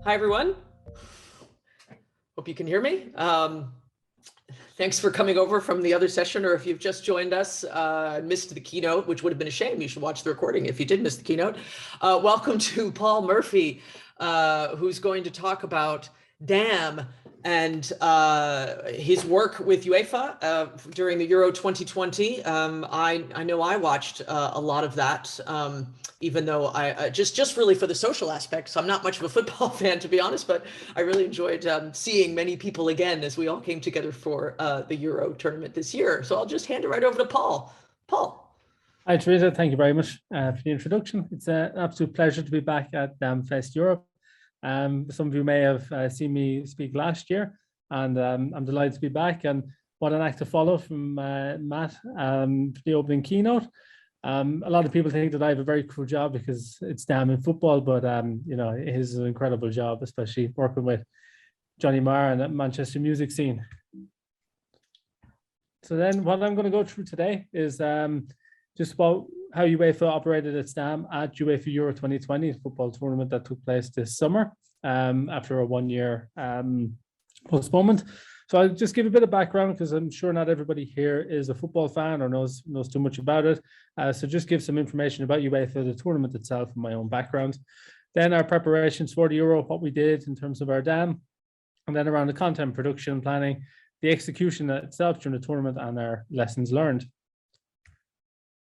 Hi, everyone. Hope you can hear me. Thanks for coming over from the other session, or if you've just joined us, missed the keynote, which would have been a shame. You should watch the recording if you did miss the keynote. Welcome to Paul Murphy, who's going to talk about DAM and his work with UEFA during the Euro 2020. I know I watched a lot of that, even though I just really for the social aspects. I'm not much of a football fan, to be honest, but I really enjoyed seeing many people again as we all came together for the Euro tournament this year. So I'll just hand it right over to Paul. Paul. Hi, Teresa. Thank you very much for the introduction. It's an absolute pleasure to be back at DamFest Europe. Some of you may have seen me speak last year, and I'm delighted to be back. And what an act to follow from Matt for the opening keynote. A lot of people think that I have a very cool job because it's DAM in football, but it is an incredible job, especially working with Johnny Marr and that Manchester music scene. So then what I'm going to go through today is just about how UEFA operated its DAM at UEFA EURO 2020, a football tournament that took place this summer after a one-year postponement. So I'll just give a bit of background because I'm sure not everybody here is a football fan or knows too much about it. So just give some information about UEFA, the tournament itself, and my own background. Then our preparations for the Euro, what we did in terms of our DAM, and then around the content production planning, the execution itself during the tournament, and our lessons learned.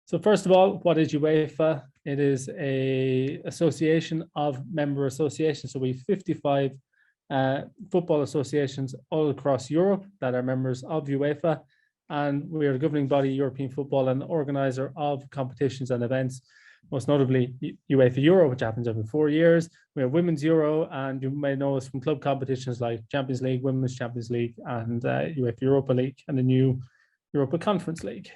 So first of all, what is UEFA? It is an association of member associations. So we have 55 football associations all across Europe that are members of UEFA. And we are the governing body, European football, and organizer of competitions and events, most notably UEFA EURO, which happens every 4 years. We have Women's Euro, and you may know us from club competitions like Champions League, Women's Champions League, and UEFA Europa League, and the new Europa Conference League.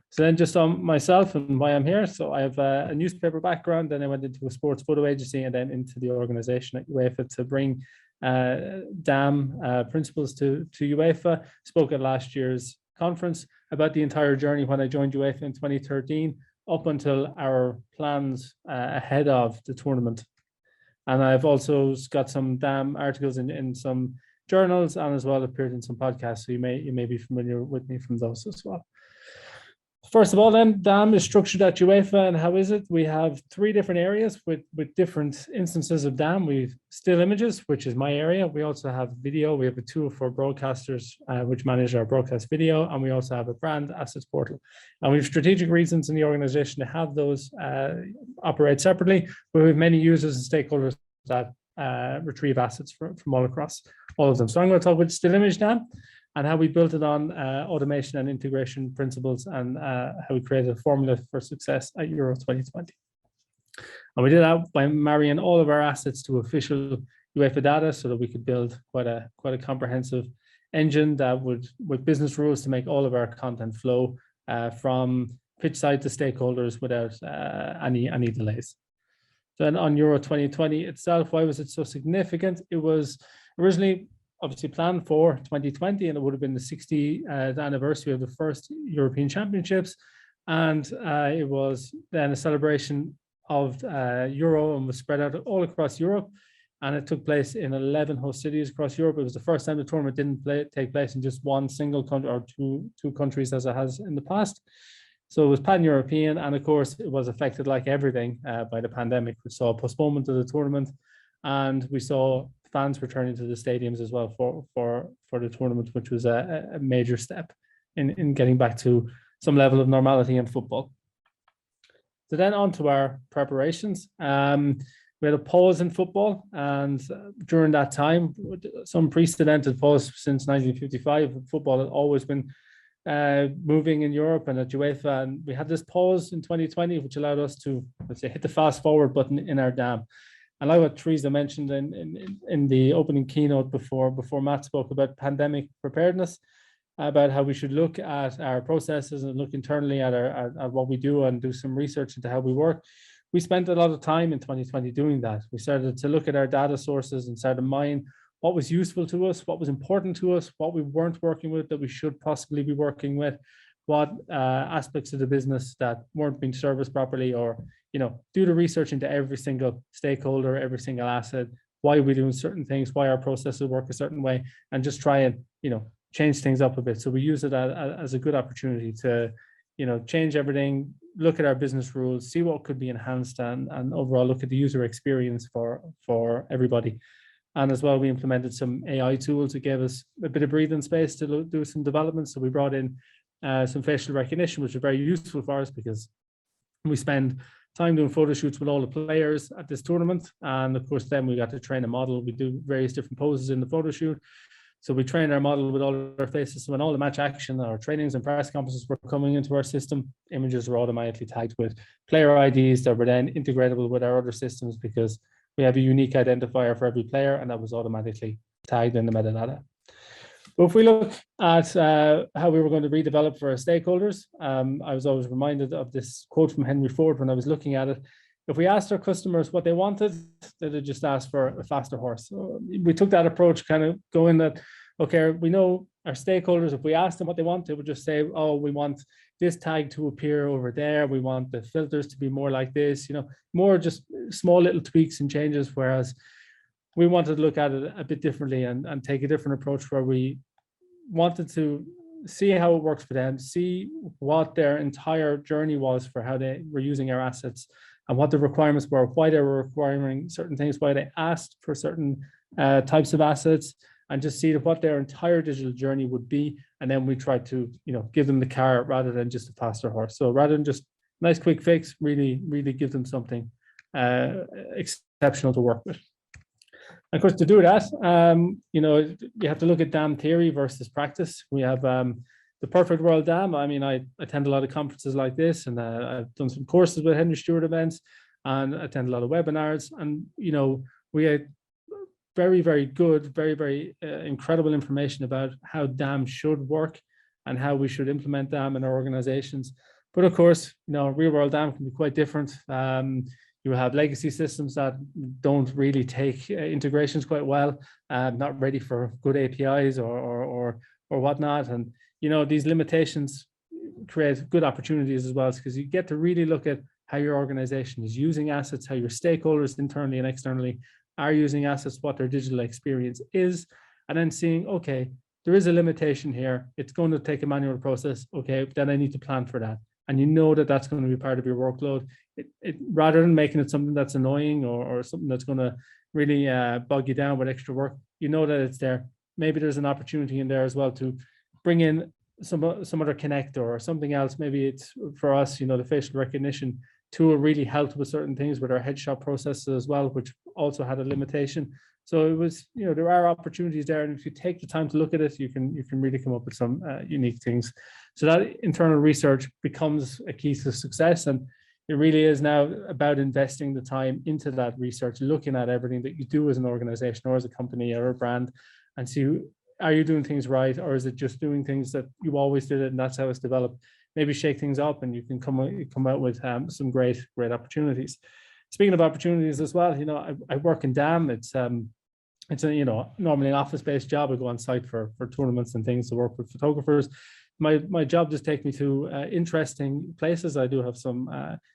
So then just on myself and why I'm here. So I have a newspaper background, then I went into a sports photo agency and then into the organization at UEFA to bring DAM principles to UEFA. Spoke at last year's conference about the entire journey when I joined UEFA in 2013 up until our plans ahead of the tournament. And I've also got some DAM articles in some journals and as well appeared in some podcasts. So you may be familiar with me from those as well. First of all, then, DAM is structured at UEFA, and how is it? We have 3 different areas with different instances of DAM. We've still images, which is my area. We also have video. We have a tool for broadcasters, which manage our broadcast video, and we also have a brand assets portal. And we have strategic reasons in the organization to have those operate separately, but we have many users and stakeholders that retrieve assets from all across all of them. So I'm going to talk about still image DAM, and how we built it on automation and integration principles, and how we created a formula for success at Euro 2020. And we did that by marrying all of our assets to official UEFA data so that we could build quite a comprehensive engine that would, with business rules, to make all of our content flow from pitch side to stakeholders without any delays. Then on Euro 2020 itself, why was it so significant? It was originally obviously planned for 2020, and it would have been the 60th anniversary of the first European Championships. And it was then a celebration of Euro and was spread out all across Europe. And it took place in 11 host cities across Europe. It was the first time the tournament didn't take place in just one single country or two countries as it has in the past. So it was pan-European, and of course it was affected like everything by the pandemic. We saw a postponement of the tournament, and we saw fans returning to the stadiums as well for the tournament, which was a major step in getting back to some level of normality in football. So then on to our preparations. We had a pause in football, and during that time, some unprecedented pause since 1955. Football had always been moving in Europe and at UEFA, and we had this pause in 2020, which allowed us to, let's say, hit the fast forward button in our DAM. And like what Teresa mentioned in the opening keynote before Matt spoke about pandemic preparedness, about how we should look at our processes and look internally at what we do and do some research into how we work. We spent a lot of time in 2020 doing that. We started to look at our data sources and started to mine what was useful to us, what was important to us, what we weren't working with that we should possibly be working with, what aspects of the business that weren't being serviced properly, or do the research into every single stakeholder, every single asset, why we're doing certain things, why our processes work a certain way, and just try and, change things up a bit. So we use it as a good opportunity to, change everything, look at our business rules, see what could be enhanced, and overall look at the user experience for everybody. And as well, we implemented some AI tools that gave us a bit of breathing space to do some development. So we brought in some facial recognition, which is very useful for us because we spend time doing photo shoots with all the players at this tournament. And of course, then we got to train a model. We do various different poses in the photo shoot. So we train our model with all our faces. So when all the match action, our trainings and press conferences were coming into our system, images were automatically tagged with player IDs that were then integratable with our other systems because we have a unique identifier for every player, and that was automatically tagged in the metadata. But if we look at how we were going to redevelop for our stakeholders, I was always reminded of this quote from Henry Ford when I was looking at it. If we asked our customers what they wanted, they'd just ask for a faster horse. So we took that approach, kind of going that, okay, we know our stakeholders, if we asked them what they want, they would just say, oh, we want this tag to appear over there. We want the filters to be more like this, more just small little tweaks and changes. Whereas we wanted to look at it a bit differently and take a different approach where we wanted to see how it works for them, see what their entire journey was for how they were using our assets and what the requirements were, why they were requiring certain things, why they asked for certain types of assets, and just see what their entire digital journey would be. And then we tried to, give them the car rather than just a faster horse. So rather than just nice quick fix, really, really give them something exceptional to work with. And of course, to do that, you have to look at DAM theory versus practice. We have the perfect world DAM. I mean, I attend a lot of conferences like this, and I've done some courses with Henry Stewart events and attend a lot of webinars. And, we had very, very good, very, very incredible information about how DAM should work and how we should implement DAM in our organizations. But of course, real world DAM can be quite different. You have legacy systems that don't really take integrations quite well, not ready for good APIs or whatnot. And, these limitations create good opportunities as well, because you get to really look at how your organization is using assets, how your stakeholders internally and externally are using assets, what their digital experience is, and then seeing, okay, there is a limitation here. It's going to take a manual process. Okay, then I need to plan for that. And that that's going to be part of your workload. Rather than making it something that's annoying or something that's going to really bog you down with extra work, that it's there. Maybe there's an opportunity in there as well to bring in some other connector or something else. Maybe it's for us, the facial recognition tool really helped with certain things with our headshot processes as well, which also had a limitation. So it was, there are opportunities there, and if you take the time to look at it, you can really come up with some unique things. So that internal research becomes a key to success, and it really is now about investing the time into that research, looking at everything that you do as an organization or as a company or a brand, and see, are you doing things right, or is it just doing things that you always did it and that's how it's developed? Maybe shake things up, and you can come out with some great opportunities. Speaking of opportunities as well, I work in DAM. It's a normally an office-based job. I go on site for tournaments and things to work with photographers. My job does take me to interesting places. I do have some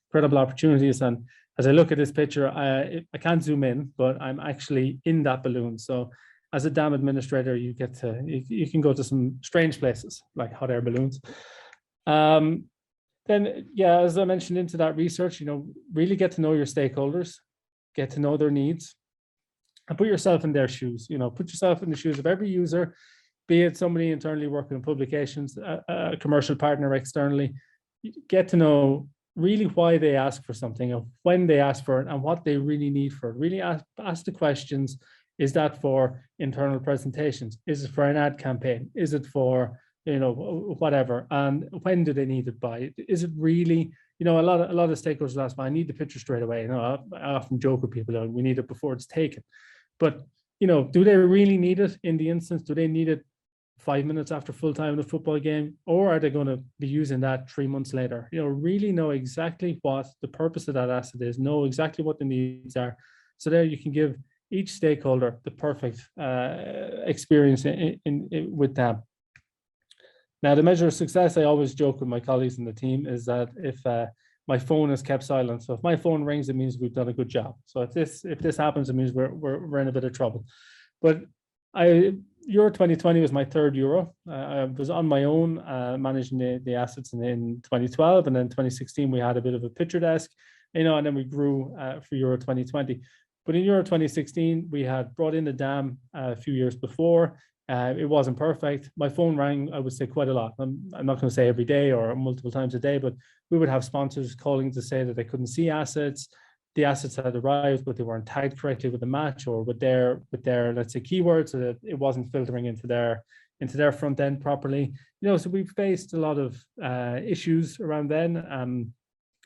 incredible opportunities, and as I look at this picture, I can't zoom in, but I'm actually in that balloon. So as a DAM administrator, you can go to some strange places like hot air balloons. Then, as I mentioned, into that research, really get to know your stakeholders, get to know their needs, and put yourself in their shoes. Put yourself in the shoes of every user, be it somebody internally working in publications, a commercial partner externally. Get to know really why they ask for something, or when they ask for it, and what they really need for it. Really ask the questions. Is that for internal presentations? Is it for an ad campaign? Is it for whatever? And when do they need it by? Is it really, a lot of stakeholders ask, I need the picture straight away. I often joke with people, we need it before it's taken. But, do they really need it in the instance? Do they need it 5 minutes after full time in a football game? Or are they going to be using that 3 months later? Really know exactly what the purpose of that asset is, know exactly what the needs are. So there you can give each stakeholder the perfect experience with them. Now, the measure of success, I always joke with my colleagues in the team, is that if my phone is kept silent. So if my phone rings, it means we've done a good job. So if this happens, it means we're in a bit of trouble. But Euro 2020 was my third Euro. I was on my own, managing the assets in 2012, and then 2016 we had a bit of a picture desk, and then we grew for Euro 2020. But in Euro 2016, we had brought in the dam a few years before. It wasn't perfect. My phone rang, I would say, quite a lot. I'm not going to say every day or multiple times a day, but we would have sponsors calling to say that they couldn't see assets. The assets had arrived, but they weren't tagged correctly with the match or with their let's say keywords, so that it wasn't filtering into their front end properly. So we faced a lot of issues around then,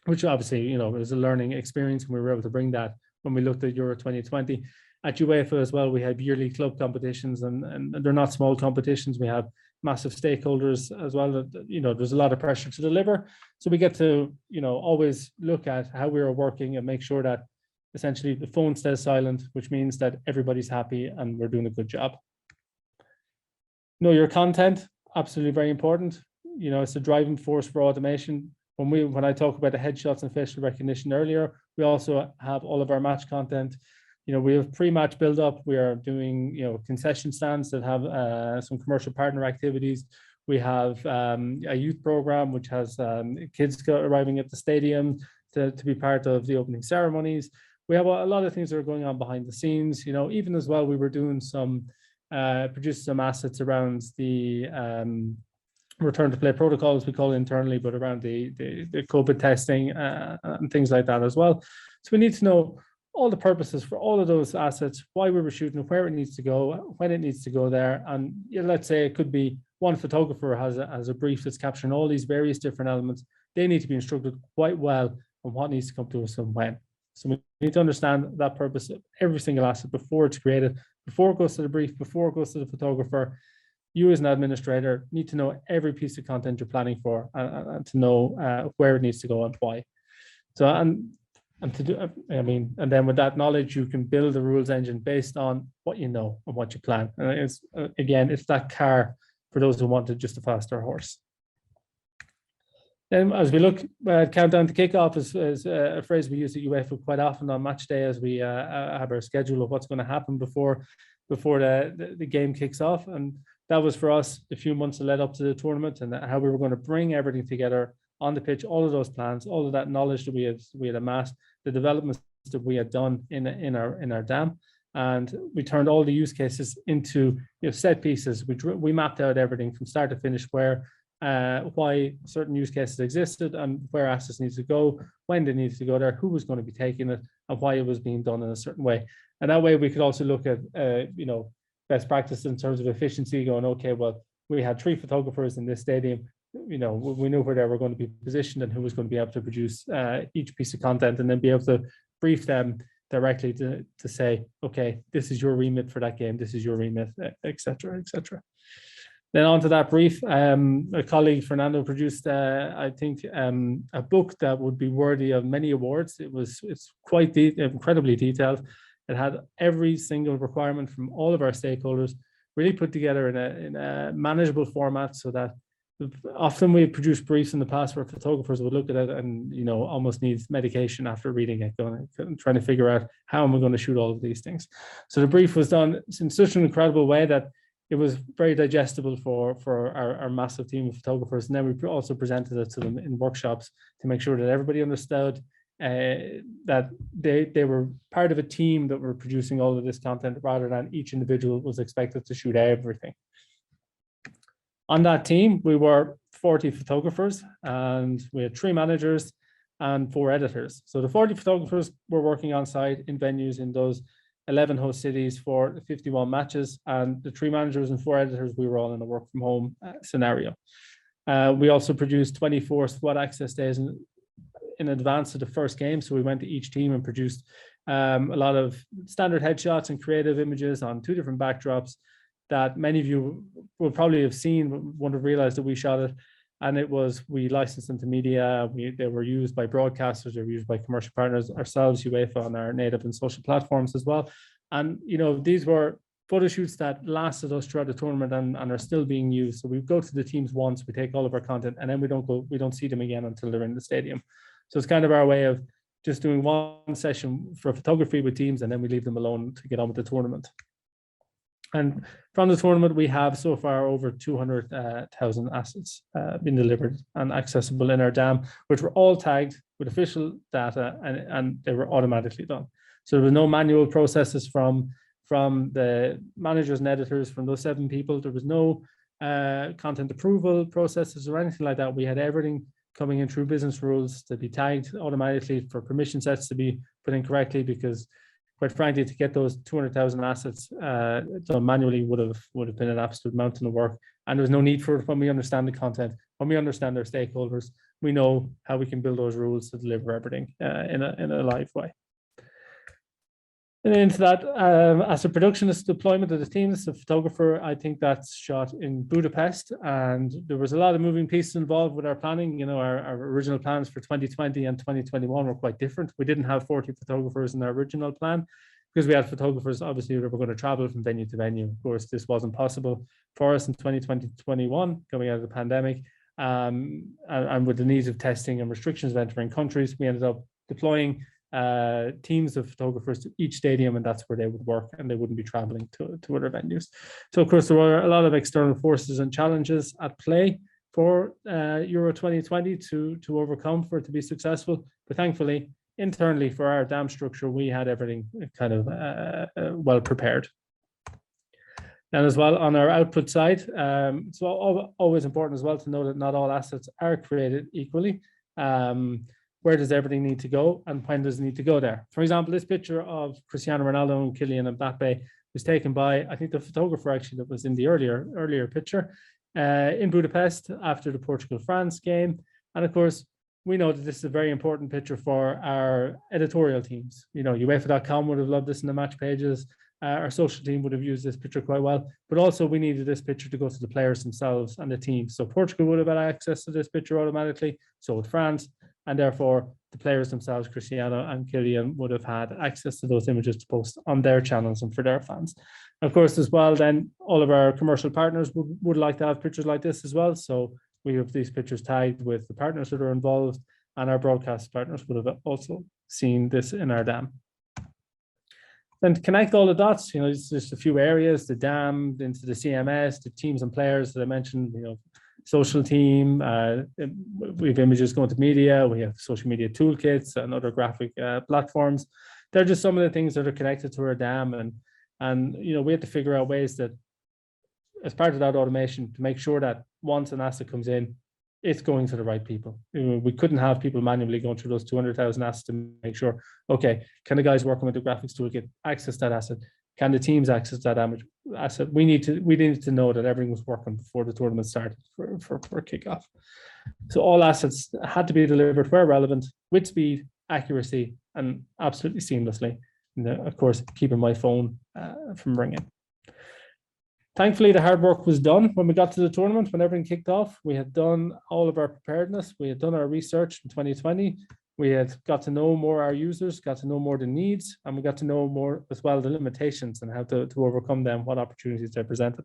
which obviously was a learning experience, and we were able to bring that when we looked at Euro 2020. At UEFA as well, we have yearly club competitions, and they're not small competitions. We have massive stakeholders as well. There's a lot of pressure to deliver. So we get to, always look at how we are working and make sure that essentially the phone stays silent, which means that everybody's happy and we're doing a good job. Know your content, absolutely very important. It's a driving force for automation. When I talk about the headshots and facial recognition earlier, we also have all of our match content. We have pre-match build-up. We are doing, concession stands that have some commercial partner activities. We have a youth program which has kids arriving at the stadium to be part of the opening ceremonies. We have a lot of things that are going on behind the scenes. Even as well, we were doing produced some assets around the return to play protocols, we call it internally, but around the COVID testing and things like that as well. So we need to know all the purposes for all of those assets, why we were shooting, where it needs to go, when it needs to go there. And let's say it could be one photographer has a brief that's capturing all these various different elements. They need to be instructed quite well on what needs to come to us and when. So we need to understand that purpose of every single asset before it's created, before it goes to the brief, before it goes to the photographer. You as an administrator need to know every piece of content you're planning for, and to know where it needs to go and why. So, and to do, and then with that knowledge, you can build a rules engine based on what you know and what you plan. And it's it's that car for those who wanted just a faster horse. Then, as we look at countdown to kickoff, is a phrase we use at UEFA quite often on match day, as we have our schedule of what's going to happen before the game kicks off. And that was for us a few months that led up to the tournament, and how we were going to bring everything together on the pitch, all of those plans, all of that knowledge that we had amassed, the developments that we had done in our dam, and we turned all the use cases into set pieces. We mapped out everything from start to finish, why certain use cases existed and where assets need to go, when they need to go there, who was going to be taking it, and why it was being done in a certain way. And that way we could also look at best practice in terms of efficiency, going, okay, well, we had 3 photographers in this stadium. We knew where they were going to be positioned and who was going to be able to produce each piece of content, and then be able to brief them directly to say, okay, this is your remit for that game, this is your remit, etc., etc. Then on to that brief, a colleague, Fernando, produced, I think, a book that would be worthy of many awards. It's quite incredibly detailed. It had every single requirement from all of our stakeholders, really put together in a manageable format, so that often we produced briefs in the past where photographers would look at it and almost needs medication after reading it, trying to figure out how am I going to shoot all of these things. So the brief was done in such an incredible way that it was very digestible for our massive team of photographers. And then we also presented it to them in workshops to make sure that everybody understood that they were part of a team that were producing all of this content, rather than each individual was expected to shoot everything. On that team, we were 40 photographers, and we had 3 managers and 4 editors. So the 40 photographers were working on site in venues in those 11 host cities for 51 matches, and the 3 managers and 4 editors, we were all in a work from home scenario. We also produced 24 squad access days in advance of the first game. So we went to each team and produced a lot of standard headshots and creative images on 2 different backdrops that many of you will probably have seen, won't have realized that we shot it. And we licensed them to media. They were used by broadcasters, they were used by commercial partners, ourselves, UEFA, on our native and social platforms as well. And these were photo shoots that lasted us throughout the tournament and are still being used. So we go to the teams once, we take all of our content, and then we don't see them again until they're in the stadium. So it's kind of our way of just doing one session for photography with teams, and then we leave them alone to get on with the tournament. And from the tournament, we have so far over 200,000 assets been delivered and accessible in our dam, which were all tagged with official data, and they were automatically done. So there was no manual processes from the managers and editors, from those 7 people. There was no content approval processes or anything like that. We had everything coming in through business rules to be tagged automatically, for permission sets to be put in correctly, because quite frankly, to get those 200,000 assets done manually would have been an absolute mountain of work. And there was no need for it when we understand the content, when we understand our stakeholders. We know how we can build those rules to deliver everything in a live way. And into that, as a productionist deployment of the teams, the photographer, I think that's shot in Budapest, and there was a lot of moving pieces involved with our planning. You know, our original plans for 2020 and 2021 were quite different. We didn't have 40 photographers in our original plan, because we had photographers obviously who were going to travel from venue to venue. Of course, this wasn't possible for us in 2020-21 coming out of the pandemic, and with the needs of testing and restrictions of entering countries, we ended up deploying teams of photographers to each stadium, and that's where they would work, and they wouldn't be traveling to other venues. So of course there were a lot of external forces and challenges at play for Euro 2020 to overcome, for it to be successful. But thankfully, internally for our dam structure, we had everything kind of well prepared. And as well, on our output side, it's always important as well to know that not all assets are created equally. Where does everything need to go, and when does it need to go there? For example, this picture of Cristiano Ronaldo and Kylian Mbappe was taken by, I think, the photographer actually that was in the earlier picture in Budapest after the Portugal-France game. And of course, we know that this is a very important picture for our editorial teams. You know, UEFA.com would have loved this in the match pages. Our social team would have used this picture quite well, but also we needed this picture to go to the players themselves and the team. So Portugal would have had access to this picture automatically, so would France, and therefore the players themselves, Cristiano and Kylian, would have had access to those images to post on their channels and for their fans. Of course, as well, then all of our commercial partners would like to have pictures like this as well. So we have these pictures tagged with the partners that are involved, and our broadcast partners would have also seen this in our dam. Then to connect all the dots, you know, it's just a few areas: the dam into the CMS, the teams and players that I mentioned, you know, social team, we have images going to media, we have social media toolkits and other graphic platforms. They're just some of the things that are connected to our dam, and you know, we had to figure out ways that, as part of that automation, to make sure that once an asset comes in, it's going to the right people. We couldn't have people manually going through those 200,000 assets to make sure, okay, can the guys working with the graphics toolkit access that asset? Can the teams access that asset? We needed to know that everything was working before the tournament started for kickoff. So all assets had to be delivered where relevant, with speed, accuracy, and absolutely seamlessly. And of course, keeping my phone from ringing. Thankfully, the hard work was done when we got to the tournament. When everything kicked off, we had done all of our preparedness. We had done our research in 2020. We had got to know more our users, got to know more the needs, and we got to know more as well the limitations and how to overcome them, what opportunities they presented.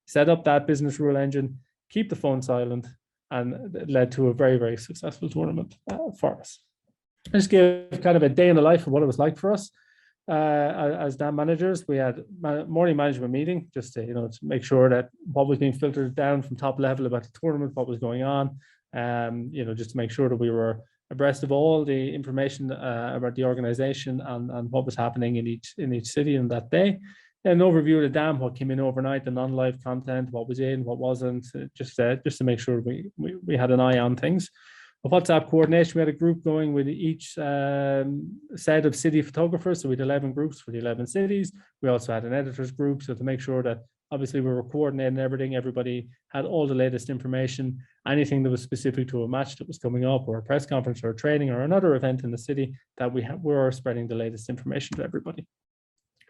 Set up that business rule engine, keep the phone silent, and it led to a very, very successful tournament for us. I just give kind of a day in the life of what it was like for us. As dam managers, we had a morning management meeting just to, you know, to make sure that what was being filtered down from top level about the tournament, what was going on, you know, just to make sure that we were abreast of all the information about the organization and what was happening in each city in that day. An overview of the dam, what came in overnight, the non-live content, what was in, what wasn't, just to make sure we had an eye on things. A WhatsApp coordination, we had a group going with each set of city photographers. So we had 11 groups for the 11 cities. We also had an editors group, so to make sure that obviously we were coordinating everything. Everybody had all the latest information, anything that was specific to a match that was coming up, or a press conference, or a training, or another event in the city, that we were spreading the latest information to everybody.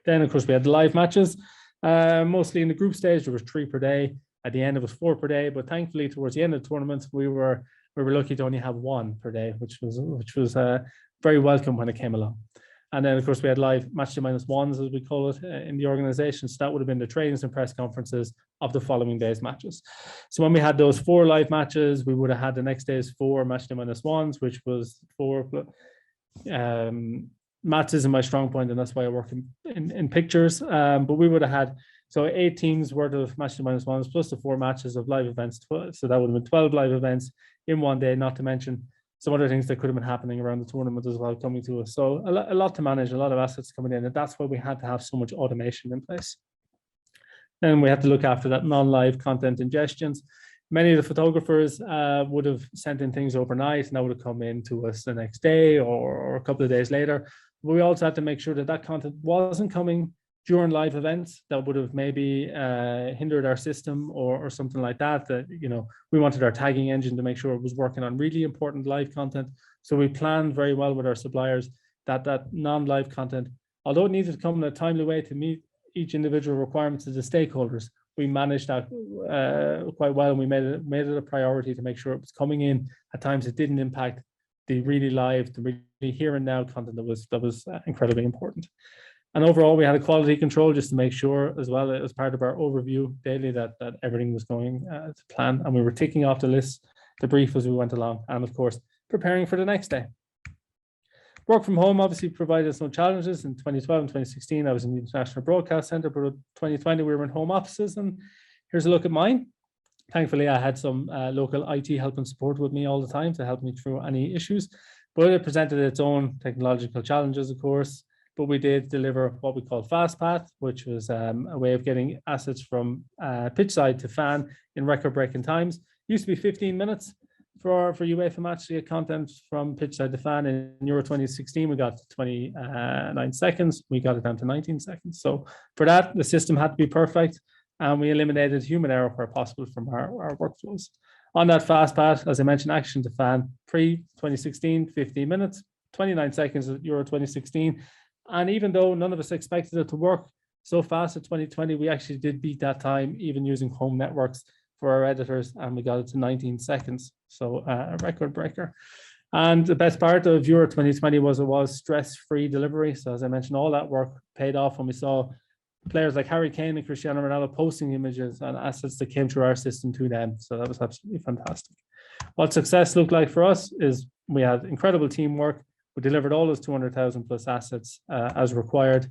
Then, of course, we had the live matches. Mostly in the group stage, there was 3 per day. At the end, it was 4 per day. But thankfully, towards the end of the tournament, we were lucky to only have 1 per day, which was very welcome when it came along. And then, of course, we had live match day -1s, as we call it, in the organization. So that would have been the trainings and press conferences, of the following day's matches. So when we had those 4 live matches, we would have had the next day's 4 match day -1s, which was 4. Maths isn't my strong point, and that's why I work in pictures. But we would have had 8 teams worth of match day -1s plus the 4 matches of live events. So that would have been 12 live events in one day, not to mention some other things that could have been happening around the tournament as well coming to us. So a lot to manage, a lot of assets coming in, and that's why we had to have so much automation in place. Then we had to look after that non-live content ingestions. Many of the photographers would have sent in things overnight, and that would have come in to us the next day or a couple of days later. But we also had to make sure that that content wasn't coming during live events that would have maybe hindered our system or something like that. That, you know, we wanted our tagging engine to make sure it was working on really important live content. So we planned very well with our suppliers that non-live content, although it needed to come in a timely way to meet each individual requirements of the stakeholders, we managed that quite well, and we made it a priority to make sure it was coming in at times it didn't impact the really live, the really here and now content that was incredibly important. And overall, we had a quality control just to make sure as well, as part of our overview daily, that everything was going to plan, and we were ticking off the list, the brief as we went along, and of course, preparing for the next day. Work from home obviously provided some challenges. In 2012 and 2016, I was in the International Broadcast Centre, but in 2020, we were in home offices, and here's a look at mine. Thankfully, I had some local IT help and support with me all the time to help me through any issues, but it presented its own technological challenges, of course. But we did deliver what we call Fast Path, which was a way of getting assets from pitch side to fan in record-breaking times. Used to be 15 minutes for UEFA match to get content from pitch side to fan. In Euro 2016, we got to 29 seconds. We got it down to 19 seconds. So for that, the system had to be perfect, and we eliminated human error where possible from our workflows. On that Fast Path, as I mentioned, action to fan pre-2016, 15 minutes, 29 seconds at Euro 2016. And even though none of us expected it to work so fast at 2020, we actually did beat that time, even using home networks for our editors, and we got it to 19 seconds. So a record breaker. And the best part of Euro 2020 was stress-free delivery. So as I mentioned, all that work paid off when we saw players like Harry Kane and Cristiano Ronaldo posting images and assets that came through our system to them. So that was absolutely fantastic. What success looked like for us is we had incredible teamwork. We delivered all those 200,000 plus assets as required.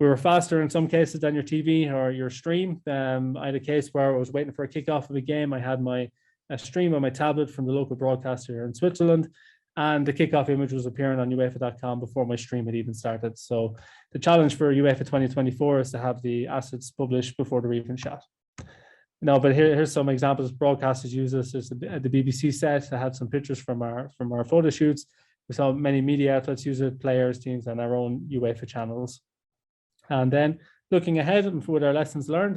We were faster in some cases than your TV or your stream. I had a case where I was waiting for a kickoff of a game. I had my stream on my tablet from the local broadcaster here in Switzerland, and the kickoff image was appearing on UEFA.com before my stream had even started. So the challenge for UEFA 2024 is to have the assets published before they're even shot. No, but here's some examples. Broadcasters use this. There's the BBC set. I had some pictures from our photo shoots. We saw many media outlets use it, players, teams, and our own UEFA channels. And then looking ahead and with our lessons learned,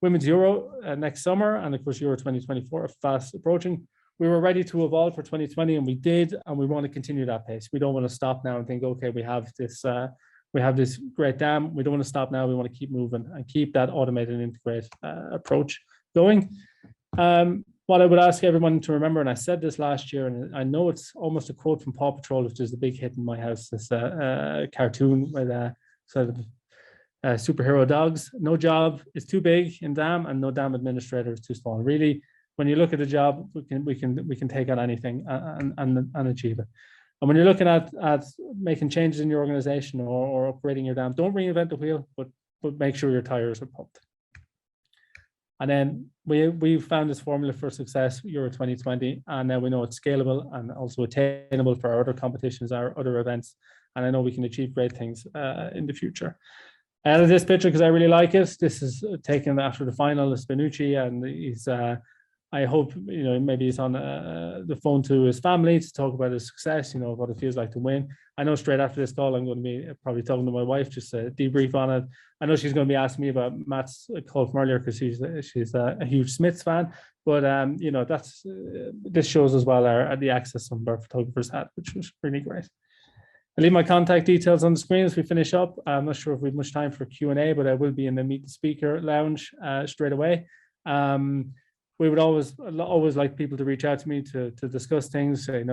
Women's Euro next summer, and of course Euro 2024 fast approaching. We were ready to evolve for 2020, and we did, and we want to continue that pace. We don't want to stop now and think, okay, we have this great dam. We don't want to stop now. We want to keep moving and keep that automated and integrated approach going. What I would ask everyone to remember, and I said this last year, and I know it's almost a quote from Paw Patrol, which is a big hit in my house, this cartoon with sort of superhero dogs. No job is too big in DAM, and no DAM administrator is too small. Really, when you look at a job, we can take on anything and achieve it. And when you're looking at making changes in your organization or upgrading your DAM, don't reinvent the wheel, but make sure your tires are pumped. And then we found this formula for success, Euro 2020, and now we know it's scalable and also attainable for our other competitions, our other events. And I know we can achieve great things in the future. I added this picture because I really like it. This is taken after the final of Spinucci, and he's, I hope, maybe he's on the phone to his family to talk about his success, what it feels like to win. I know straight after this call, I'm going to be probably talking to my wife, just a debrief on it. I know she's going to be asking me about Matt's call from earlier because she's a huge Smiths fan. But, this shows as well the access some of our photographers had, which was really great. I'll leave my contact details on the screen as we finish up. I'm not sure if we have much time for Q&A, but I will be in the Meet the Speaker lounge straight away. We would always like people to reach out to me to discuss things, and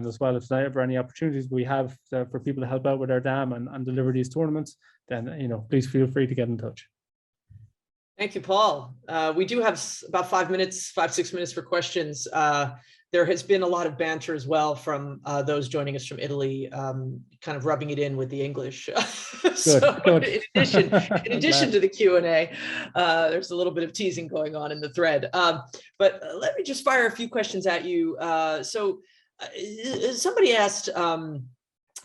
as well, if there's ever any opportunities we have for people to help out with our DAM and deliver these tournaments, then, please feel free to get in touch. Thank you, Paul. We do have about 5 minutes, 6 minutes for questions. There has been a lot of banter as well from those joining us from Italy, kind of rubbing it in with the English. So Good. in addition to the Q&A, there's a little bit of teasing going on in the thread. But let me just fire a few questions at you. Somebody asked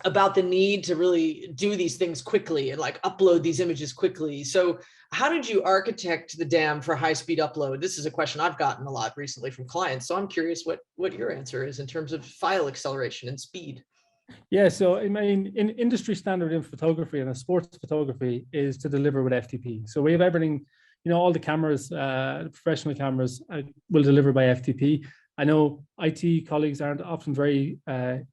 about the need to really do these things quickly and like upload these images quickly. So how did you architect the dam for high-speed upload? This is a question I've gotten a lot recently from clients. So I'm curious what your answer is in terms of file acceleration and speed. Yeah, so I mean, in industry standard in photography and in sports photography is to deliver with FTP. So we have everything, all the cameras, professional cameras will deliver by FTP. I know IT colleagues aren't often very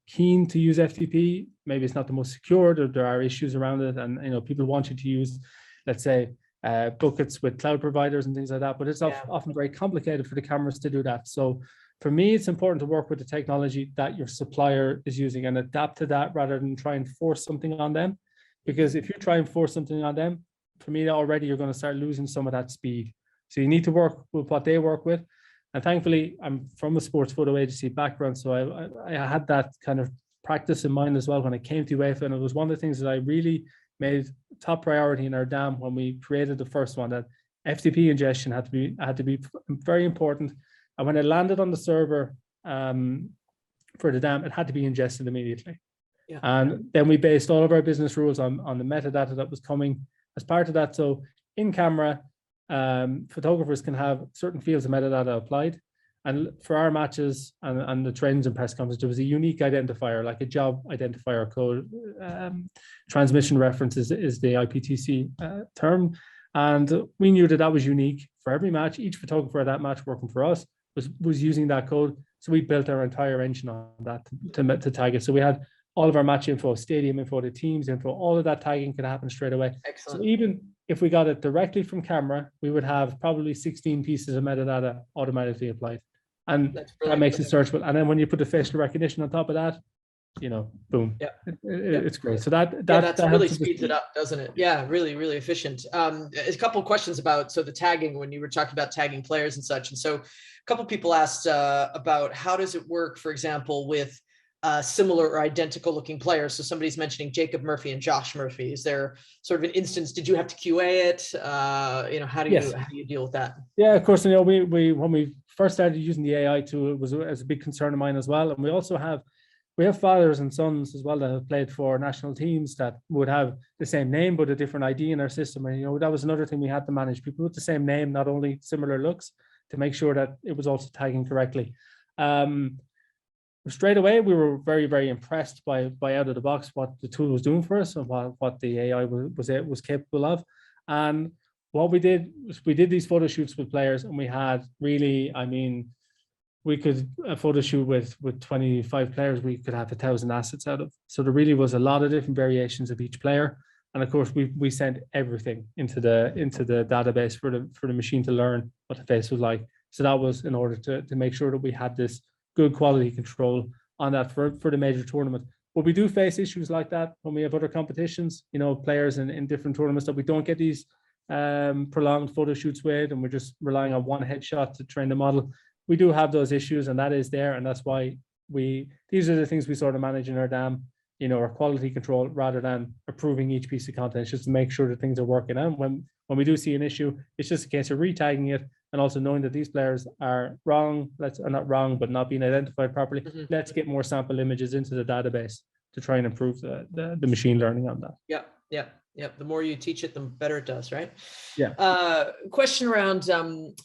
keen to use FTP. Maybe it's not the most secure. There are issues around it, and people want you to use, let's say, buckets with cloud providers and things like that. But it's often very complicated for the cameras to do that. So for me, it's important to work with the technology that your supplier is using and adapt to that rather than try and force something on them. Because if you try and force something on them, for me, already you're going to start losing some of that speed. So you need to work with what they work with. And thankfully, I'm from a sports photo agency background, so I had that kind of practice in mind as well when I came to UEFA. And it was one of the things that I really made top priority in our dam when we created the first one, that FTP ingestion had to be very important. And when it landed on the server for the dam, it had to be ingested immediately. Yeah. And then we based all of our business rules on the metadata that was coming as part of that. So in camera, photographers can have certain fields of metadata applied. And for our matches and the trends and press conferences, there was a unique identifier, like a job identifier code. Transmission reference is the IPTC term. And we knew that was unique for every match. Each photographer at that match working for us was using that code. So we built our entire engine on that to tag it. So we had all of our match info, stadium info, the teams info, all of that tagging could happen straight away. Excellent. So even if we got it directly from camera, we would have probably 16 pieces of metadata automatically applied. And that makes it searchable. And then when you put the facial recognition on top of that, boom. Yeah. It's great. So that really speeds it up, doesn't it? Yeah, really, really efficient. A couple of questions about the tagging when you were talking about tagging players and such. And so a couple of people asked about how does it work, for example, with similar or identical looking players. So somebody's mentioning Jacob Murphy and Josh Murphy. Is there sort of an instance? Did you have to QA it? How do you deal with that? Yeah, of course. We when we first started using the AI tool, it was a big concern of mine as well. And we also have fathers and sons as well that have played for national teams that would have the same name but a different ID in our system. And that was another thing we had to manage. People with the same name, not only similar looks, to make sure that it was also tagging correctly. Straight away, we were very, very impressed by out of the box what the tool was doing for us and what the AI was capable of. And what we did was we did these photo shoots with players, and we had really, we could a photo shoot with 25 players, we could have 1,000 assets out of. So there really was a lot of different variations of each player. And of course, we sent everything into the database for the machine to learn what the face was like. So that was in order to make sure that we had this good quality control on that for the major tournament. But we do face issues like that when we have other competitions, players in different tournaments that we don't get these prolonged photo shoots with, and we're just relying on one headshot to train the model. We do have those issues, and that is there, and that's why these are the things we sort of manage in our dam, our quality control, rather than approving each piece of content. It's just to make sure that things are working. And when we do see an issue, it's just a case of retagging it, and also knowing that these players are wrong, not wrong, but not being identified properly. Mm-hmm. Let's get more sample images into the database to try and improve the machine learning on that. Yeah. The more you teach it, the better it does, right? Yeah. Question around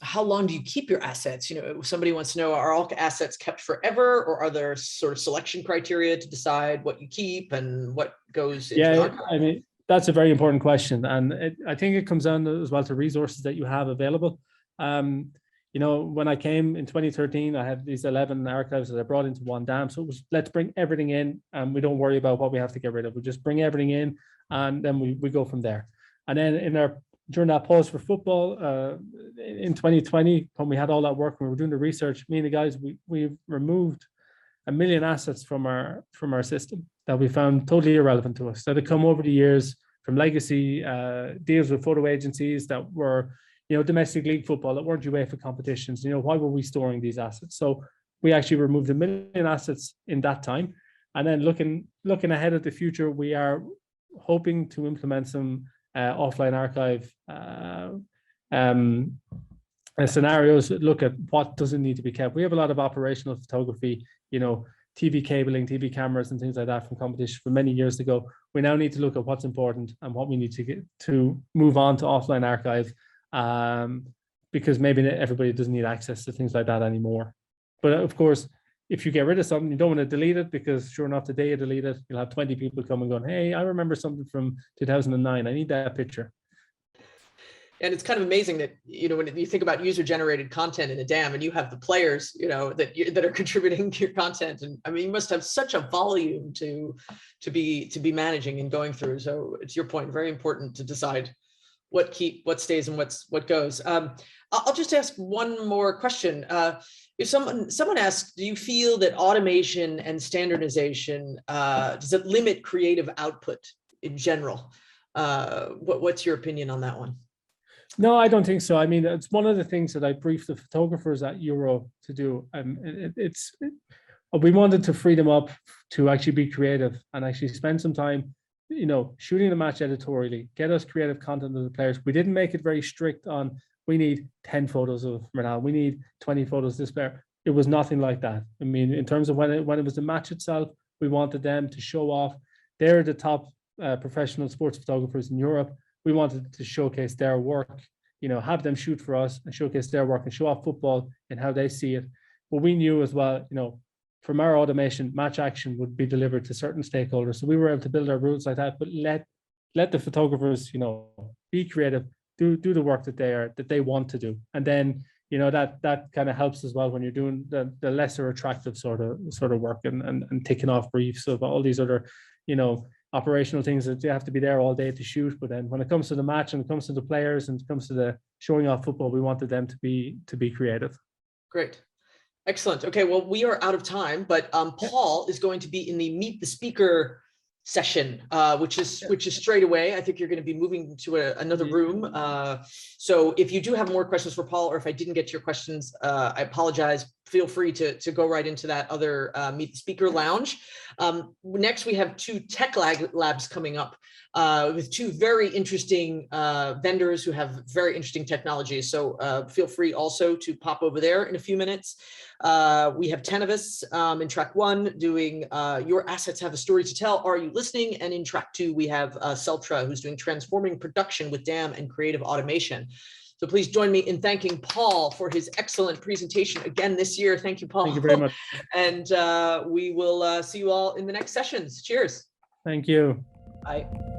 how long do you keep your assets? Somebody wants to know, are all assets kept forever, or are there sort of selection criteria to decide what you keep and what goes into the archive? That's a very important question. And I think it comes down as well to resources that you have available. When I came in 2013, I had these 11 archives that I brought into one dam. So it was, let's bring everything in, and we don't worry about what we have to get rid of. We just bring everything in, and then we go from there. And then during that pause for football in 2020, when we had all that work, we were doing the research, me and the guys, we removed 1 million assets from our system that we found totally irrelevant to us, that had come over the years from legacy deals with photo agencies that were domestic league football that weren't UEFA competitions. Why were we storing these assets? So we actually removed 1 million assets in that time. And then looking ahead at the future, we are hoping to implement some offline archive scenarios that look at what doesn't need to be kept. We have a lot of operational photography, TV cabling, TV cameras, and things like that from competition from many years ago. We now need to look at what's important and what we need to get to move on to offline archive, because maybe everybody doesn't need access to things like that anymore. But of course, if you get rid of something, you don't want to delete it, because sure enough, the day you delete it, you'll have 20 people come and going, hey, I remember something from 2009. I need that picture. And it's kind of amazing that, when you think about user-generated content in a DAM, and you have the players, that are contributing to your content, and I mean, you must have such a volume to be managing and going through. So it's your point, very important to decide what stays and what goes. I'll just ask one more question. If someone asks, do you feel that automation and standardization does it limit creative output in general? What's your opinion on that one? No, I don't think so. I mean, it's one of the things that I briefed the photographers at Euro to do. We wanted to free them up to actually be creative and actually spend some time, shooting the match editorially, get us creative content of the players. We didn't make it very strict on, we need 10 photos of Ronaldo, we need 20 photos of this player. It was nothing like that. I mean, in terms of when it was the match itself, we wanted them to show off. They're the top professional sports photographers in Europe. We wanted to showcase their work, have them shoot for us and showcase their work and show off football and how they see it. But we knew as well, from our automation, match action would be delivered to certain stakeholders. So we were able to build our rules like that, but let the photographers, be creative, do the work that they want to do. And then, that kind of helps as well when you're doing the lesser attractive sort of work and ticking off briefs of all these other, operational things that you have to be there all day to shoot. But then when it comes to the match and it comes to the players and it comes to the showing off football, we wanted them to be creative. Great. Excellent. Okay, well, we are out of time, but Paul is going to be in the Meet the Speaker session, which is straight away. I think you're going to be moving to another room. So if you do have more questions for Paul, or if I didn't get your questions, I apologize. Feel free to go right into that other Meet the Speaker lounge. Next, we have 2 tech labs coming up with 2 very interesting vendors who have very interesting technologies. So feel free also to pop over there in a few minutes. We have Tenovus in track 1 doing Your Assets Have a Story to Tell. Are you listening? And in track 2, we have Celtra, who's doing Transforming Production with DAM and Creative Automation. So please join me in thanking Paul for his excellent presentation again this year. Thank you, Paul. Thank you very much. And we will see you all in the next sessions. Cheers. Thank you. Bye.